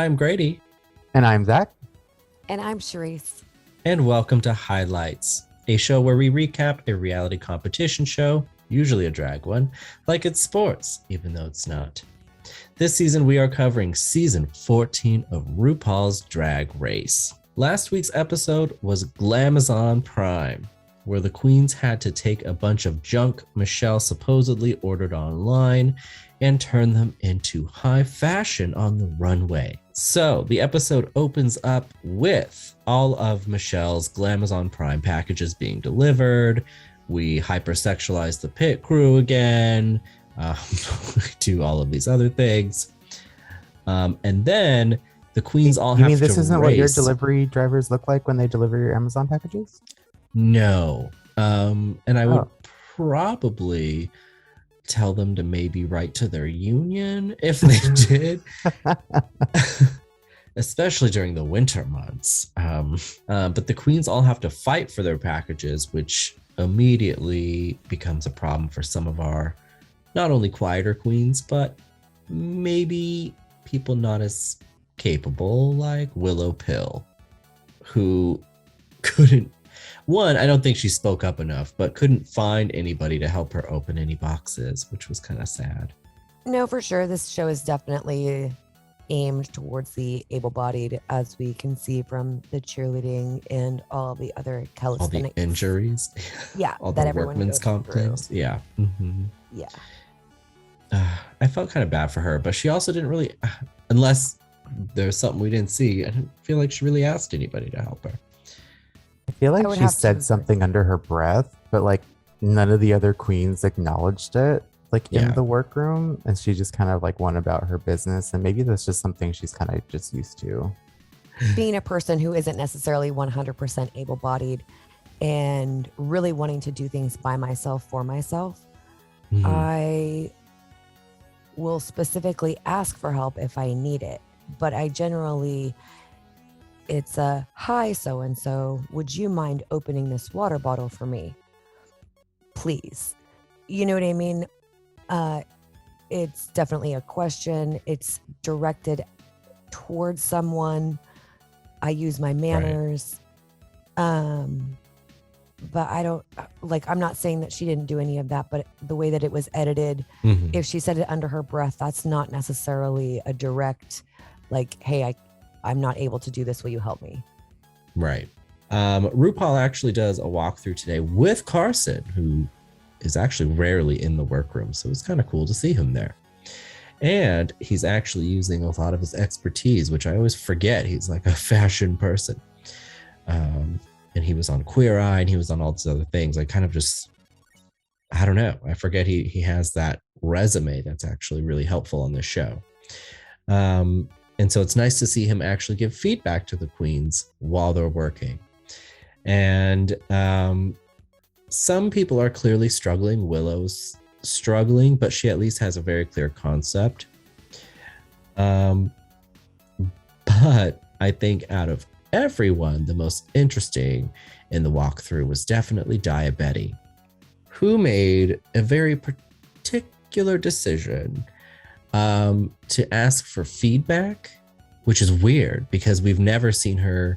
I'm Grady. And I'm Zach. And I'm Charisse. And welcome to Highlights, a show where we recap a reality competition show, usually a drag one, like it's sports, even though it's not. This season, we are covering season 14 of RuPaul's Drag Race. Last week's episode was Glamazon Prime, where the queens had to take a bunch of junk Michelle supposedly ordered online and turn them into high fashion on the runway. So the episode opens up with all of Michelle's Glamazon Prime packages being delivered. We hypersexualize the pit crew again, do all of these other things. And then the queens all have to race. You mean this isn't what your delivery drivers look like when they deliver your Amazon packages? No. And I would probably tell them to maybe write to their union if they did. Especially during the winter months. But the queens all have to fight for their packages, which immediately becomes a problem for some of our not only quieter queens, but maybe people not as capable, like Willow Pill, who couldn't, one, I don't think she spoke up enough, but couldn't find anybody to help her open any boxes, which was kind of sad. No, for sure. This show is definitely aimed towards the able-bodied, as we can see from the cheerleading and all the other calisthenics. All the injuries. Yeah. All that the everyone workman's goes comp through. things. Yeah. Mm-hmm. Yeah. I felt kind of bad for her, but she also didn't really, unless there's something we didn't see, I didn't feel like she really asked anybody to help her. I feel like she said something under her breath, but like none of the other queens acknowledged it, like in the workroom, and she just kind of like went about her business. And maybe that's just something she's kind of just used to. Being a person who isn't necessarily 100% able-bodied and really wanting to do things by myself, for myself, I will specifically ask for help if I need it. But I generally, it's a, hi, so-and-so, would you mind opening this water bottle for me? Please. You know what I mean? It's definitely a question. It's directed towards someone. I use my manners. Right. But I don't, like, I'm not saying that she didn't do any of that, but the way that it was edited, if she said it under her breath, that's not necessarily a direct, like, hey, I'm not able to do this. Will you help me? Right. RuPaul actually does a walkthrough today with Carson, who is actually rarely in the workroom. So it's kind of cool to see him there. And he's actually using a lot of his expertise, which I always forget. He's like a fashion person. And he was on Queer Eye and he was on all these other things. I kind of just, I don't know. I forget he has that resume that's actually really helpful on this show. And so it's nice to see him actually give feedback to the queens while they're working. And some people are clearly struggling. Willow's struggling, but she at least has a very clear concept. But I think out of everyone, the most interesting in the walkthrough was definitely Diabetti, who made a very particular decision to ask for feedback, which is weird because we've never seen her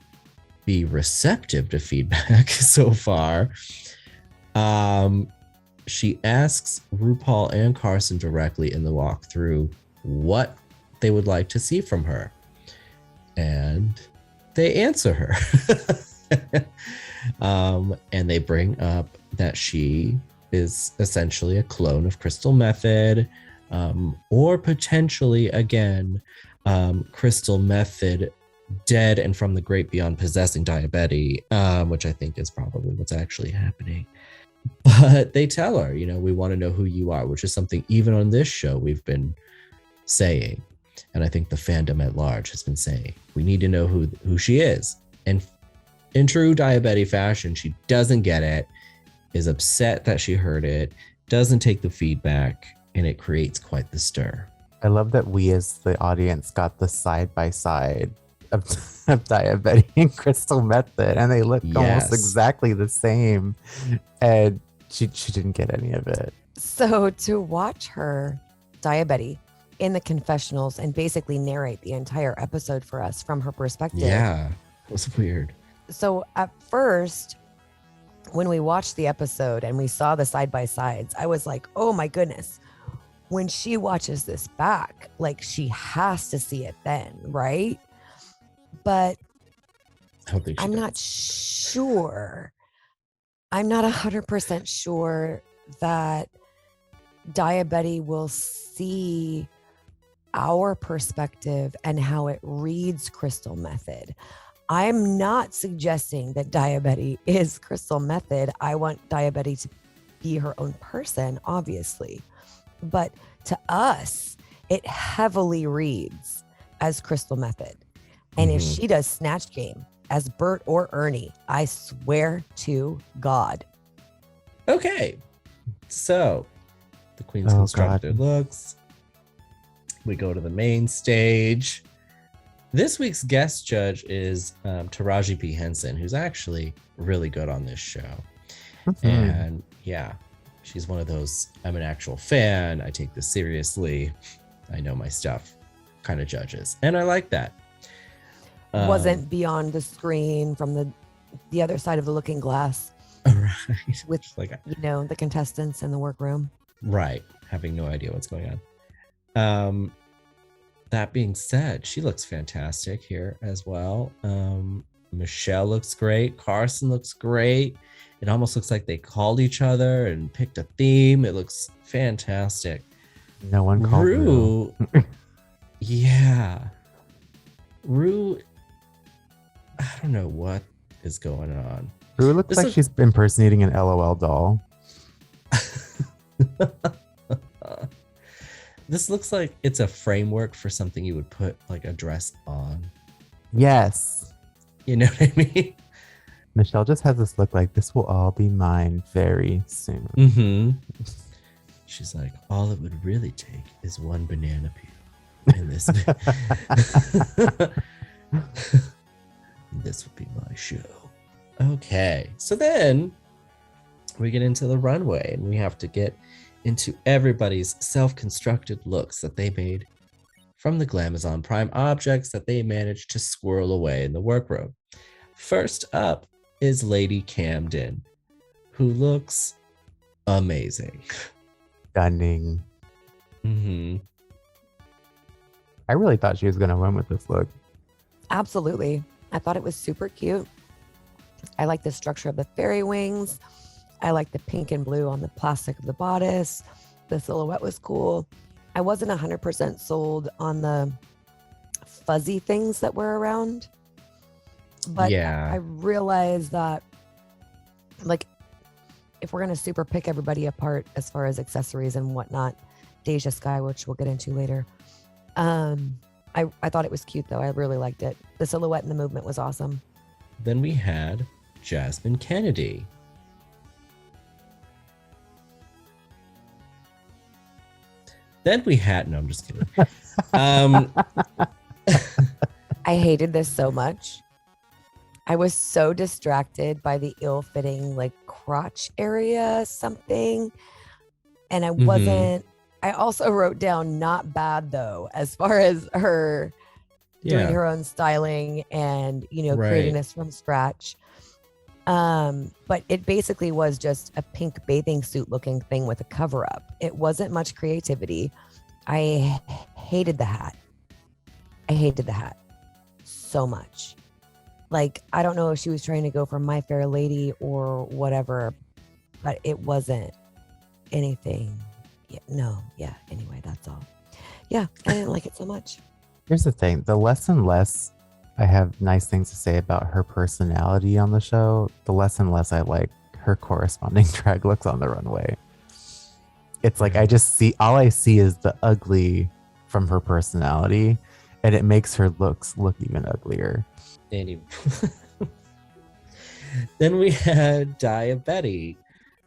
be receptive to feedback so far. She asks RuPaul and Carson directly in the walkthrough what they would like to see from her. And they answer her. And they bring up that she is essentially a clone of Crystal Method, or potentially, again, Crystal Method dead and from the great beyond possessing Diabetti, which I think is probably what's actually happening. But they tell her, you know, we want to know who you are, which is something even on this show we've been saying. And I think the fandom at large has been saying, we need to know who she is. And in true Diabetti fashion, she doesn't get it, is upset that she heard it, doesn't take the feedback, and it creates quite the stir. I love that we as the audience got the side-by-side of Diabetti and Crystal Method, and they look almost exactly the same. And she didn't get any of it. So to watch her, Diabetti, in the confessionals and basically narrate the entire episode for us from her perspective. Yeah, it was weird. So at first, when we watched the episode and we saw the side by sides, I was like, oh my goodness. When she watches this back, like she has to see it then, right? But I'm not sure. I'm not 100% sure that Diabetes will see our perspective and how it reads Crystal Method. I'm not suggesting that Diabetes is Crystal Method. I want Diabetes to be her own person, obviously. But to us, it heavily reads as Crystal Method. And if she does Snatch Game as Bert or Ernie, I swear to God. Okay. So the queens construct their looks. We go to the main stage. This week's guest judge is Taraji P Henson, who's actually really good on this show. And yeah, she's one of those, I'm an actual fan, I take this seriously, I know my stuff kind of judges. And I like that. Wasn't beyond the screen from the other side of the looking glass. Right. With, the contestants in the workroom. Right. Having no idea what's going on. That being said, she looks fantastic here as well. Michelle looks great. Carson looks great. It almost looks like they called each other and picked a theme. It looks fantastic. No one called Rue. Yeah. Rue, I don't know what is going on. Rue looks like she's impersonating an LOL doll. This looks like it's a framework for something you would put like a dress on. Yes. You know what I mean? Michelle just has this look like, this will all be mine very soon. She's like, all it would really take is one banana peel. And this, this would be my show. Okay. So then we get into the runway and we have to get into everybody's self-constructed looks that they made from the Glamazon Prime objects that they managed to squirrel away in the workroom. First up is Lady Camden, who looks amazing. Stunning. I really thought she was going to win with this look. Absolutely. I thought it was super cute. I like the structure of the fairy wings. I like the pink and blue on the plastic of the bodice. The silhouette was cool. I wasn't 100% sold on the fuzzy things that were around. But yeah. I realized that, like, if we're going to super pick everybody apart as far as accessories and whatnot, Deja Skye, which we'll get into later, I thought it was cute, though. I really liked it. The silhouette and the movement was awesome. Then we had Jasmine Kennedy. Then we had, no, I'm just kidding. I hated this so much. I was so distracted by the ill-fitting, like, crotch area something. And I wasn't, I also wrote down not bad, though, as far as her doing her own styling and, creating this from scratch. But it basically was just a pink bathing suit looking thing with a cover up. It wasn't much creativity. I hated the hat. I hated the hat so much. Like, I don't know if she was trying to go for My Fair Lady or whatever, but it wasn't anything. Anyway, that's all. Yeah, I didn't like it so much. Here's the thing. The less and less I have nice things to say about her personality on the show, the less and less I like her corresponding drag looks on the runway. It's like all I see is the ugly from her personality, and it makes her looks look even uglier. Then we had Diabetes,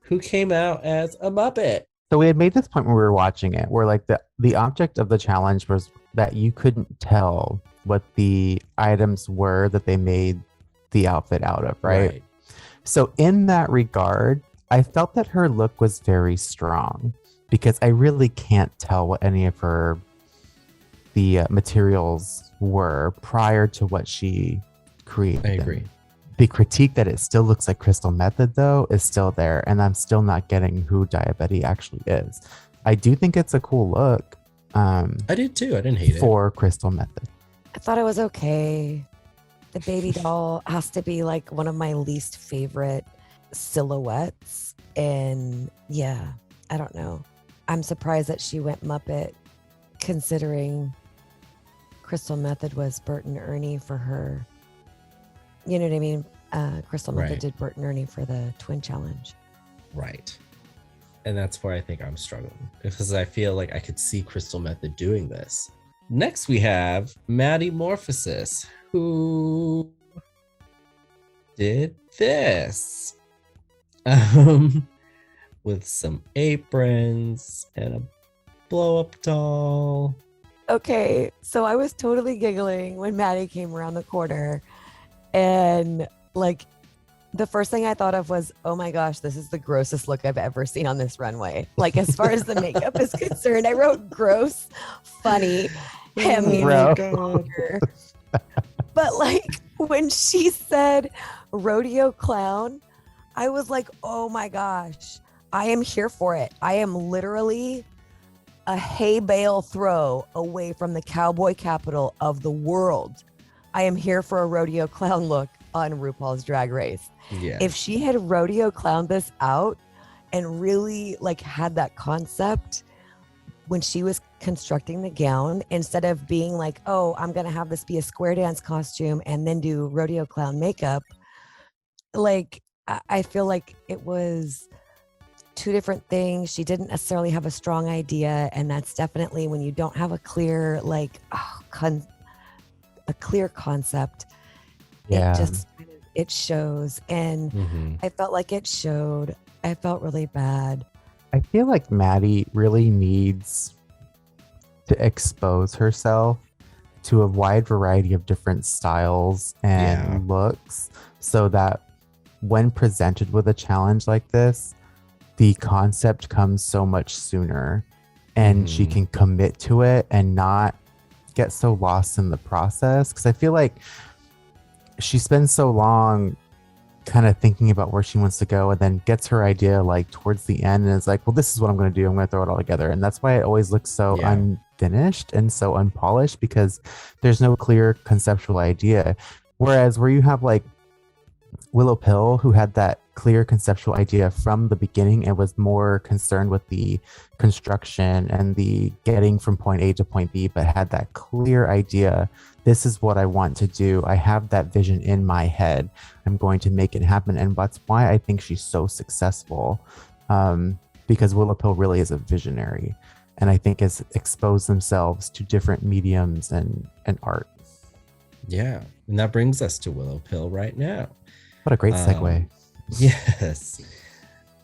who came out as a Muppet. So we had made this point when we were watching it, where like the object of the challenge was that you couldn't tell what the items were that they made the outfit out of, right? So in that regard, I felt that her look was very strong because I really can't tell what any of her the materials were prior to what she created. I agree. The critique that it still looks like Crystal Method, though, is still there. And I'm still not getting who Diabetes actually is. I do think it's a cool look. I did too. I didn't hate it. For Crystal Method. I thought it was okay. The baby doll has to be like one of my least favorite silhouettes. And yeah, I don't know. I'm surprised that she went Muppet, considering Crystal Method was Bert and Ernie for her. You know what I mean? Crystal Method Right. did Bert and Ernie for the Twin Challenge. Right. And that's where I think I'm struggling, because I feel like I could see Crystal Method doing this. Next, we have Maddie Morphosis, who did this with some aprons and a blow-up doll. Okay, so I was totally giggling when Maddie came around the corner, and like the first thing I thought of was, oh my gosh, this is the grossest look I've ever seen on this runway. Like, as far as the makeup is concerned, I wrote gross, funny, hemi. But like when she said rodeo clown, I was like, oh my gosh, I am here for it. I am literally a hay bale throw away from the cowboy capital of the world. I am here for a rodeo clown look on RuPaul's Drag Race. Yeah. If she had rodeo clowned this out and really like had that concept when she was constructing the gown, instead of being like, oh, I'm going to have this be a square dance costume and then do rodeo clown makeup, like, I feel like it was two different things. She didn't necessarily have a strong idea. And that's definitely when you don't have a clear, like, a clear concept. Yeah. It shows. And I felt like it showed. I felt really bad. I feel like Maddie really needs to expose herself to a wide variety of different styles and looks, so that when presented with a challenge like this, the concept comes so much sooner and she can commit to it and not get so lost in the process. Because I feel like she spends so long kind of thinking about where she wants to go and then gets her idea like towards the end and is like, well, this is what I'm going to do. I'm going to throw it all together. And that's why it always looks so unfinished and so unpolished, because there's no clear conceptual idea. Whereas where you have like Willow Pill, who had that clear conceptual idea from the beginning and was more concerned with the construction and the getting from point A to point B, but had that clear idea. This is what I want to do. I have that vision in my head. I'm going to make it happen. And that's why I think she's so successful, because Willow Pill really is a visionary, and I think has exposed themselves to different mediums and art. Yeah. And that brings us to Willow Pill right now. What a great segue. Yes.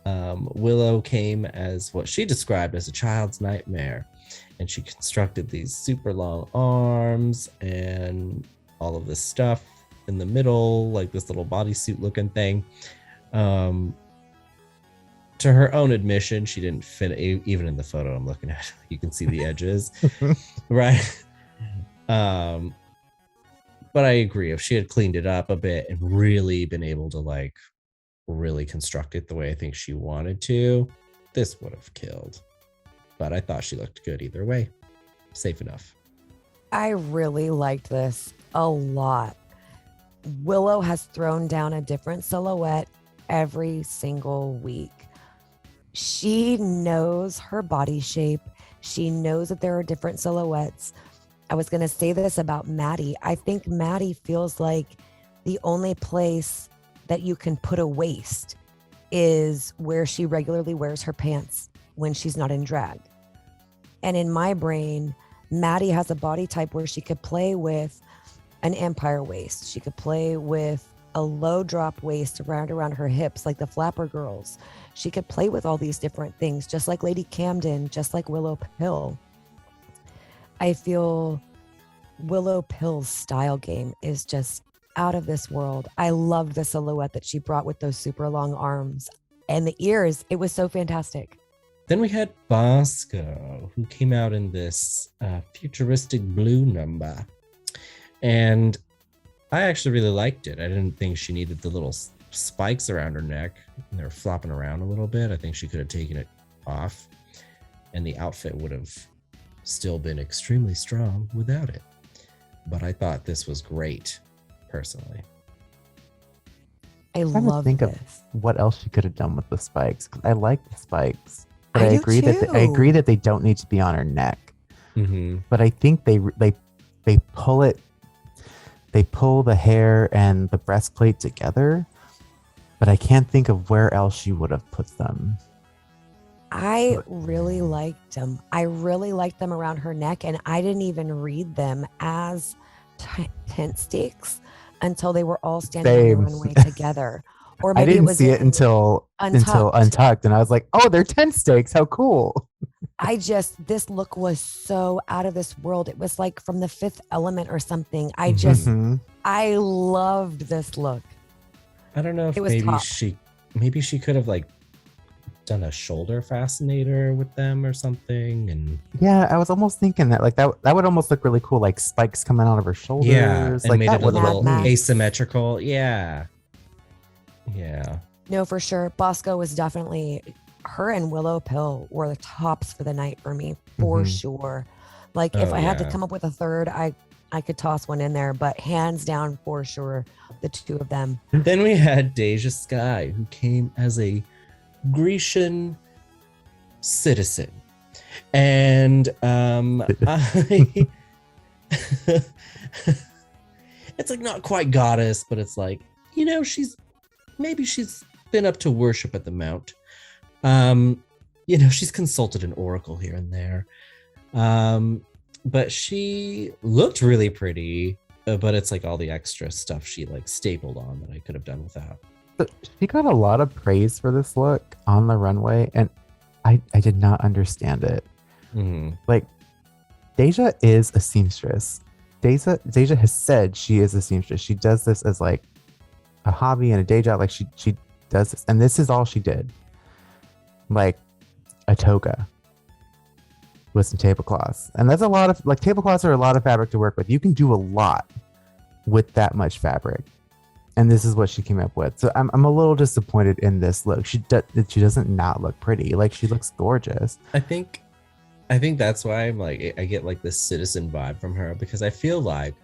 Willow came as what she described as a child's nightmare. And she constructed these super long arms and all of this stuff in the middle, like this little bodysuit looking thing. To her own admission, she didn't fit even in the photo I'm looking at. You can see the edges, right? But I agree. If she had cleaned it up a bit and really been able to like really construct it the way I think she wanted to, this would have killed. But I thought she looked good either way. Safe enough. I really liked this a lot. Willow has thrown down a different silhouette every single week. She knows her body shape. She knows that there are different silhouettes. I was going to say this about Maddie. I think Maddie feels like the only place that you can put a waist is where she regularly wears her pants when she's not in drag. And in my brain, Maddie has a body type where she could play with an empire waist. She could play with a low drop waist around her hips, like the Flapper Girls. She could play with all these different things, just like Lady Camden, just like Willow Pill. I feel Willow Pill's style game is just out of this world. I loved the silhouette that she brought with those super long arms and the ears. It was so fantastic. Then we had Bosco, who came out in this futuristic blue number. And I actually really liked it. I didn't think she needed the little spikes around her neck. They're flopping around a little bit. I think she could have taken it off, and the outfit would have still been extremely strong without it. But I thought this was great, personally. I love think this. of what else she could have done with the spikes. 'Cause I like the spikes, but I I do agree that they don't need to be on her neck. Mm-hmm. But I think they pull it. They pull the hair and the breastplate together, but I can't think of where else she would have put them. I really liked them. I really liked them around her neck, and I didn't even read them as tent stakes until they were all standing on the runway together. Or maybe I didn't it was see it until Untucked, and I was like, "Oh, they're tent stakes! How cool!" This look was so out of this world. It was like from The Fifth Element or something. I loved this look. I don't know if maybe she could have like done a shoulder fascinator with them or something. And yeah, I was almost thinking that like that would almost look really cool, like spikes coming out of her shoulders. Yeah, and like made that it a would little look neat. asymmetrical. Yeah. No, for sure. Bosco was definitely, her and Willow Pill were the tops for the night for me, for sure. Like if I had to come up with a third, I could toss one in there, but hands down for sure, the two of them. Then we had Deja Skye, who came as a Grecian citizen. And it's like not quite goddess, but it's like, you know, she's been up to worship at the Mount. You know, she's consulted an oracle here and there. But she looked really pretty, but it's like all the extra stuff she like stapled on that I could have done without. But she got a lot of praise for this look on the runway, and I did not understand it. Mm-hmm. Like, Deja is a seamstress. Deja has said she is a seamstress. She does this as like a hobby and a day job. Like she does this, and this is all she did. Like a toga with some tablecloths, and that's a lot of like tablecloths are a lot of fabric to work with. You can do a lot with that much fabric, and this is what she came up with. So I'm a little disappointed in this look. She doesn't not look pretty. Like she looks gorgeous. I think that's why I'm like I get like this citizen vibe from her, because I feel like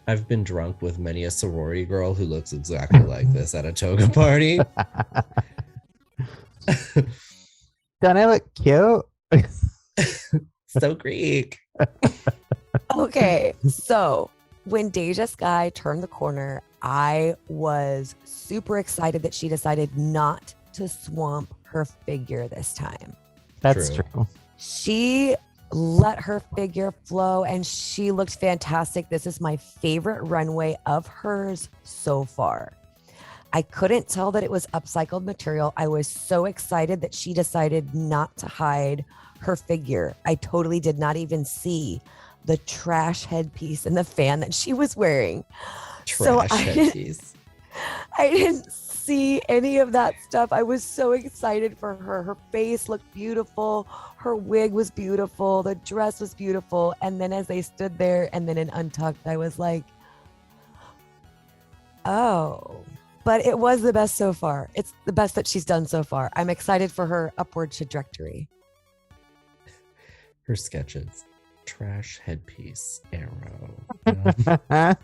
I've been drunk with many a sorority girl who looks exactly like this at a toga party. Don't I look cute? So Greek. Okay, so when Deja Skye turned the corner, I was super excited that she decided not to swamp her figure this time. That's true. She let her figure flow, and she looked fantastic. This is my favorite runway of hers so far. I couldn't tell that it was upcycled material. I was so excited that she decided not to hide her figure. I totally did not even see the trash headpiece and the fan that she was wearing. Headpiece. I didn't see any of that stuff. I was so excited for her. Her face looked beautiful. Her wig was beautiful. The dress was beautiful. And then as they stood there and then in Untucked, I was like, oh. But it was the best so far. It's the best that she's done so far. I'm excited for her upward trajectory. Her sketches. Trash headpiece, arrow.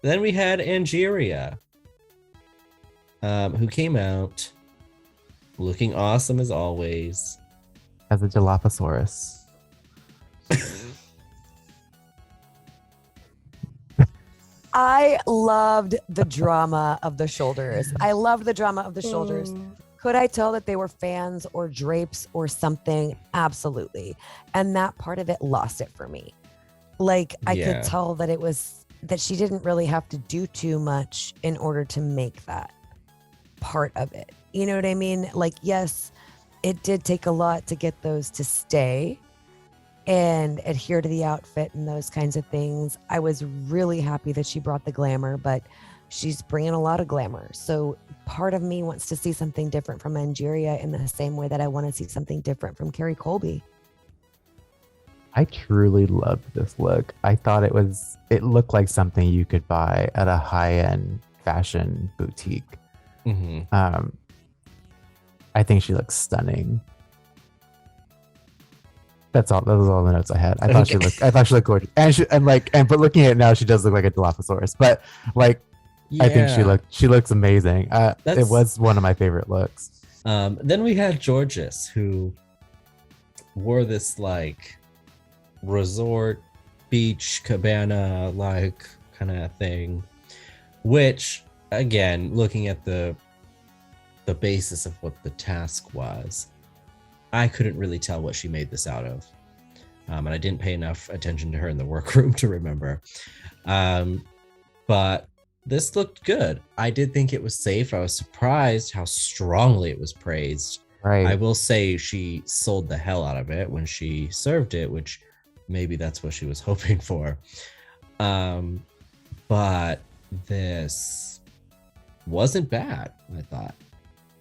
Then we had Angeria, who came out looking awesome as always. As a Dilophosaurus. I loved the drama of the shoulders. Could I tell that they were fans or drapes or something? Absolutely. And that part of it lost it for me. Like I could tell that it was that she didn't really have to do too much in order to make that part of it. You know what I mean? Like, yes, it did take a lot to get those to stay and adhere to the outfit and those kinds of things. I was really happy that she brought the glamour, but she's bringing a lot of glamour. So part of me wants to see something different from Angeria in the same way that I want to see something different from Carrie Colby. I truly loved this look. I thought it looked like something you could buy at a high-end fashion boutique. I think she looks stunning. That was all the notes I had. I thought she looked gorgeous. But looking at it now, she does look like a Dilophosaurus. But like, yeah. I think she looks amazing. It was one of my favorite looks. Then we had Georges, who wore this like resort beach cabana like kind of thing, which again, looking at the basis of what the task was, I couldn't really tell what she made this out of. And I didn't pay enough attention to her in the workroom to remember. But this looked good. I did think it was safe. I was surprised how strongly it was praised. Right. I will say she sold the hell out of it when she served it, which maybe that's what she was hoping for. But this wasn't bad, I thought.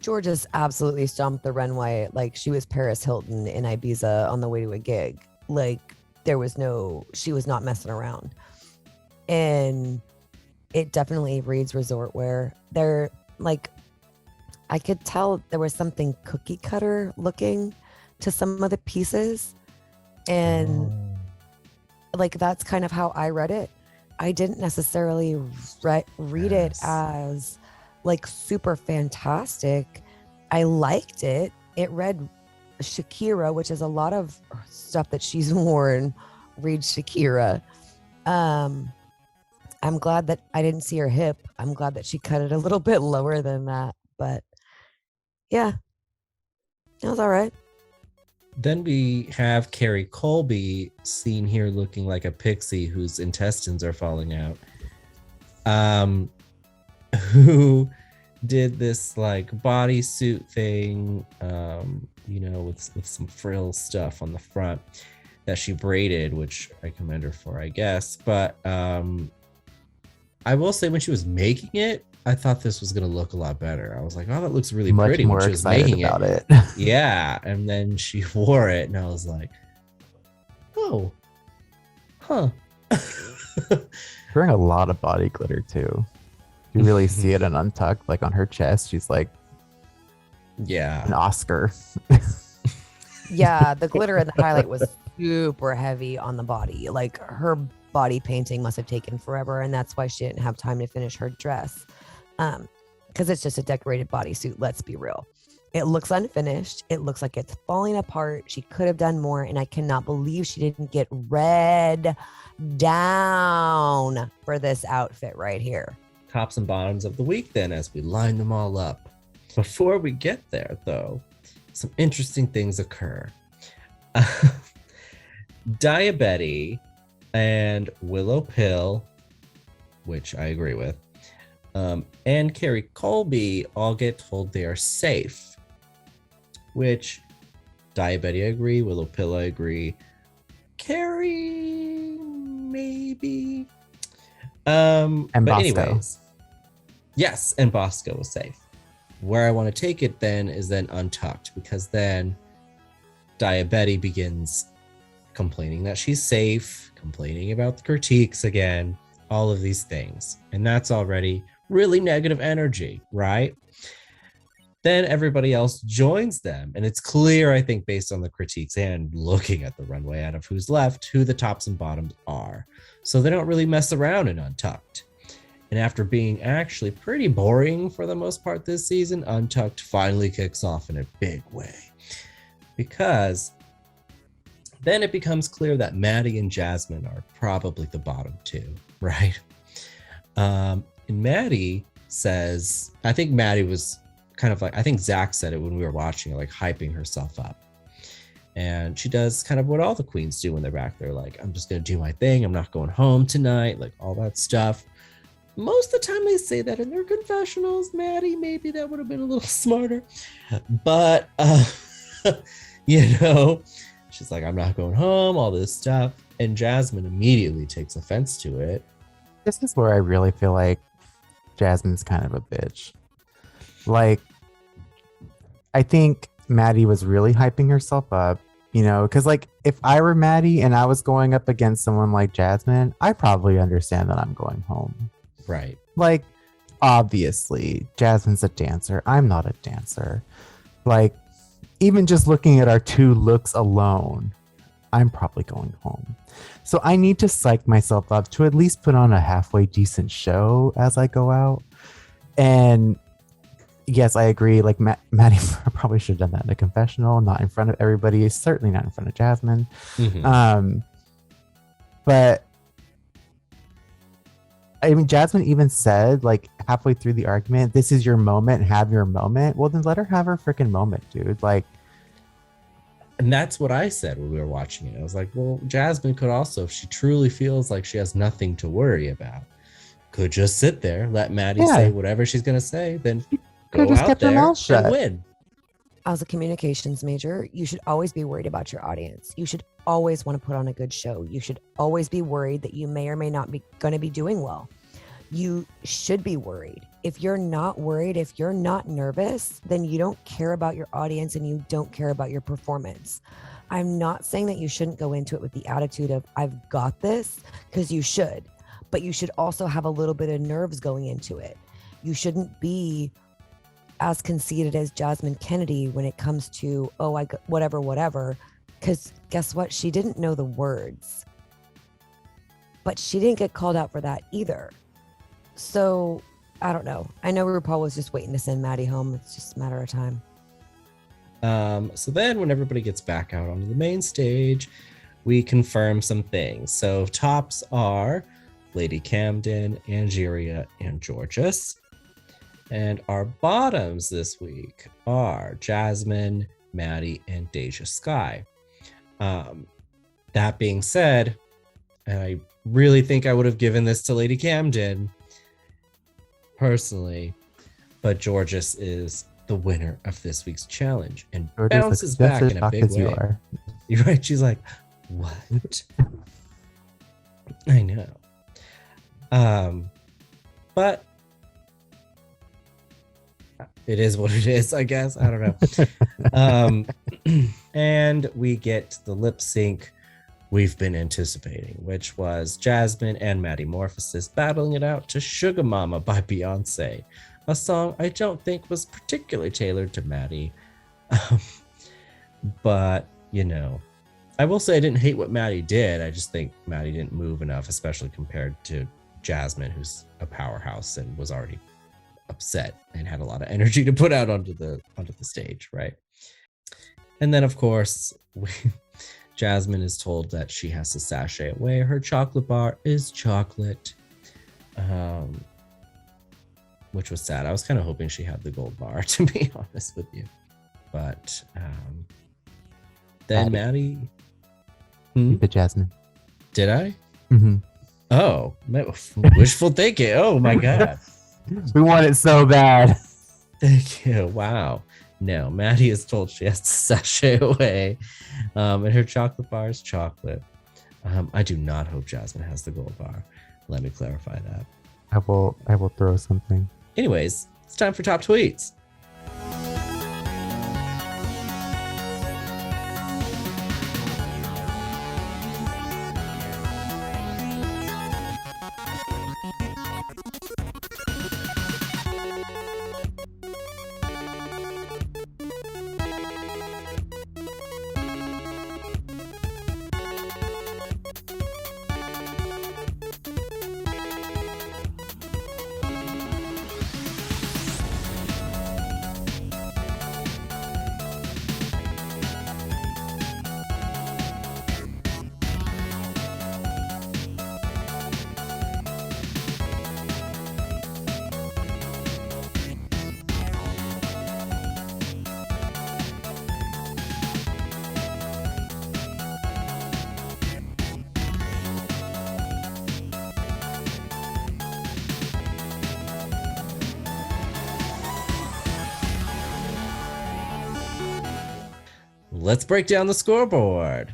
Georges absolutely stomped the runway like she was Paris Hilton in Ibiza on the way to a gig. Like she was not messing around. And it definitely reads resort wear. They're like, I could tell there was something cookie cutter looking to some of the pieces. And like, that's kind of how I read it. I didn't necessarily read it as like super fantastic. I liked it. It read Shakira, which is a lot of stuff that she's worn reads Shakira. I'm glad that I didn't see her hip. I'm glad that she cut it a little bit lower than that. But yeah, it was all right. Then we have Carrie Colby seen here looking like a pixie whose intestines are falling out. Who did this like bodysuit thing, with some frill stuff on the front that she braided, which I commend her for, I guess. But I will say when she was making it, I thought this was going to look a lot better. I was like, oh, that looks really pretty when she was making it. Yeah. And then she wore it and I was like, oh, huh. Wearing a lot of body glitter too. You really see it in Untucked, like on her chest. She's like, yeah, an Oscar. Yeah, the glitter and the highlight was super heavy on the body. Like her body painting must have taken forever, and that's why she didn't have time to finish her dress. Because it's just a decorated bodysuit. Let's be real. It looks unfinished. It looks like it's falling apart. She could have done more, and I cannot believe she didn't get red down for this outfit right here. Tops and bottoms of the week then, as we line them all up. Before we get there, though, some interesting things occur. Diabetes and Willow Pill, which I agree with, and Carrie Colby all get told they are safe, which Diabetes I agree, Willow Pill I agree, Carrie maybe. And but Bosco. Anyways, yes, and Bosco was safe. Where I want to take it then is then Untucked, because then Diabetes begins complaining that she's safe, complaining about the critiques again, all of these things. And that's already really negative energy, right? Then everybody else joins them. And it's clear, I think, based on the critiques and looking at the runway out of who's left, who the tops and bottoms are. So they don't really mess around in Untucked. And after being actually pretty boring for the most part this season, Untucked finally kicks off in a big way. Because then it becomes clear that Maddie and Jasmine are probably the bottom two, right? And Maddie says, I think Maddie was kind of like, I think Zach said it when we were watching, like hyping herself up. And she does kind of what all the queens do when they're back there, like, I'm just going to do my thing. I'm not going home tonight, like all that stuff. Most of the time they say that in their confessionals. Maddie, maybe that would have been a little smarter. But, she's like, I'm not going home, all this stuff. And Jasmine immediately takes offense to it. This is where I really feel like Jasmine's kind of a bitch. Like, I think Maddie was really hyping herself up, you know, because like if I were Maddie and I was going up against someone like Jasmine, I probably understand that I'm going home. Right. Like, obviously, Jasmine's a dancer. I'm not a dancer. Like, even just looking at our two looks alone, I'm probably going home. So I need to psych myself up to at least put on a halfway decent show as I go out. And yes, I agree. Like Maddie probably should have done that in a confessional, not in front of everybody. Certainly not in front of Jasmine. But I mean, Jasmine even said like halfway through the argument, "This is your moment. Have your moment." Well, then let her have her freaking moment, dude. Like, and that's what I said when we were watching it. I was like, well, Jasmine could also, if she truly feels like she has nothing to worry about, could just sit there, let Maddie say whatever she's gonna say, then go just out kept her there mouth shut. and win. As a communications major, you should always be worried about your audience. You should always want to put on a good show. You should always be worried that you may or may not be going to be doing well. You should be worried. If you're not worried, if you're not nervous, then you don't care about your audience and you don't care about your performance. I'm not saying that you shouldn't go into it with the attitude of, I've got this, because you should, but you should also have a little bit of nerves going into it. You shouldn't be as conceited as Jasmine Kennedy when it comes to, oh, I got whatever, because guess what? She didn't know the words, but she didn't get called out for that either. So I don't know. I know RuPaul was just waiting to send Maddie home. It's just a matter of time. So then when everybody gets back out onto the main stage, we confirm some things. So tops are Lady Camden, Angeria, and Georges. And our bottoms this week are Jasmine, Maddie, and Deja Skye. That being said, and I really think I would have given this to Lady Camden personally, but Georges is the winner of this week's challenge and Georges bounces back in a big way. You're right. She's like, what? I know. But it is what it is, I guess. I don't know. And we get the lip sync we've been anticipating, which was Jasmine and Maddie Morphosis battling it out to Sugar Mama by Beyonce, a song I don't think was particularly tailored to Maddie. But, you know, I will say I didn't hate what Maddie did. I just think Maddie didn't move enough, especially compared to Jasmine, who's a powerhouse and was already upset and had a lot of energy to put out onto the stage, right? And then, of course, Jasmine is told that she has to sashay away. Her chocolate bar is chocolate, which was sad. I was kind of hoping she had the gold bar, to be honest with you. But then Maddie. Keep it, Jasmine. Did I? Mm-hmm. Oh, wishful thinking. Oh my God. We want it so bad. Thank you. Wow. No, Maddie is told she has to sashay away. And her chocolate bar is chocolate. I do not hope Jasmine has the gold bar. Let me clarify that. I will throw something. Anyways, it's time for top tweets. Let's break down the scoreboard.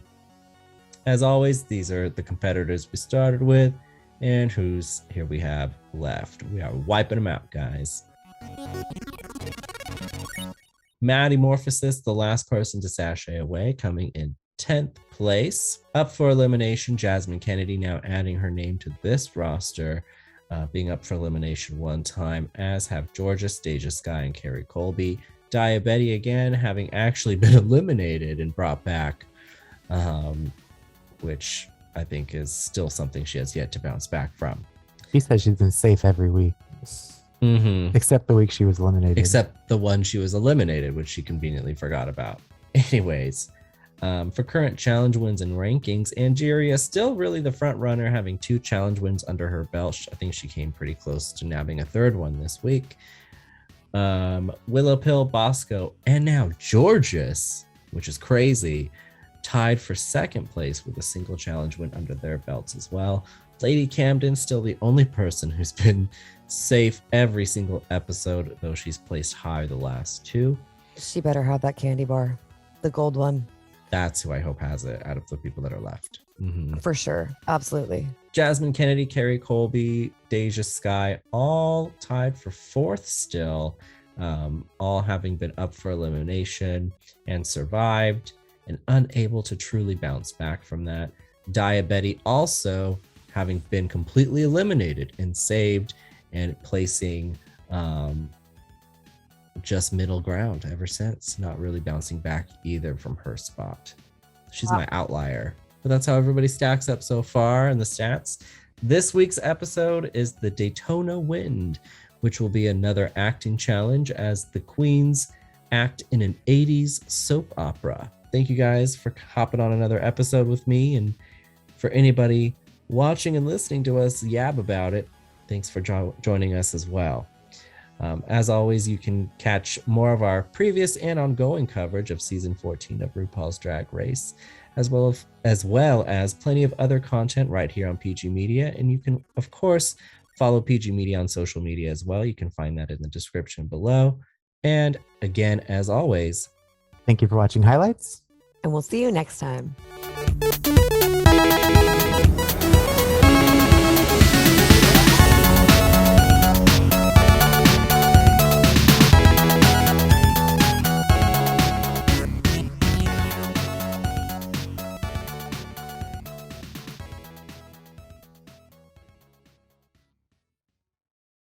As always, these are the competitors we started with and who's here we have left. We are wiping them out, guys. Maddie Morphosis, the last person to sashay away, coming in 10th place. Up for elimination, Jasmine Kennedy now adding her name to this roster, being up for elimination one time, as have Georgia, Deja Skye, and Carrie Colby. Diabetes again, having actually been eliminated and brought back, which I think is still something she has yet to bounce back from. She said she's been safe every week. Except the week she was eliminated. Except the one she was eliminated, which she conveniently forgot about. Anyways, for current challenge wins and rankings, Angeria still really the front runner, having 2 challenge wins under her belt. I think she came pretty close to nabbing a 3rd one this week. Willow Pill, Bosco, and now Georges, which is crazy, tied for 2nd place with a single challenge win under their belts as well. Lady Camden, still the only person who's been safe every single episode, though she's placed high the last 2. She better have that candy bar, the gold one. That's who I hope has it out of the people that are left. For sure. Absolutely. Jasmine Kennedy, Carrie Colby, Deja Skye, all tied for 4th still, all having been up for elimination and survived and unable to truly bounce back from that. Diabetes also having been completely eliminated and saved and placing just middle ground ever since, not really bouncing back either from her spot. She's my outlier, but that's how everybody stacks up so far in the stats. This week's episode is the Daytona Wind, which will be another acting challenge as the queens act in an 80s soap opera. Thank you guys for hopping on another episode with me, and for anybody watching and listening to us yab about it, thanks for joining us as well. As always, you can catch more of our previous and ongoing coverage of season 14 of RuPaul's Drag Race, as well as plenty of other content right here on PG Media. And you can, of course, follow PG Media on social media as well. You can find that in the description below. And again, as always, thank you for watching highlights. And we'll see you next time.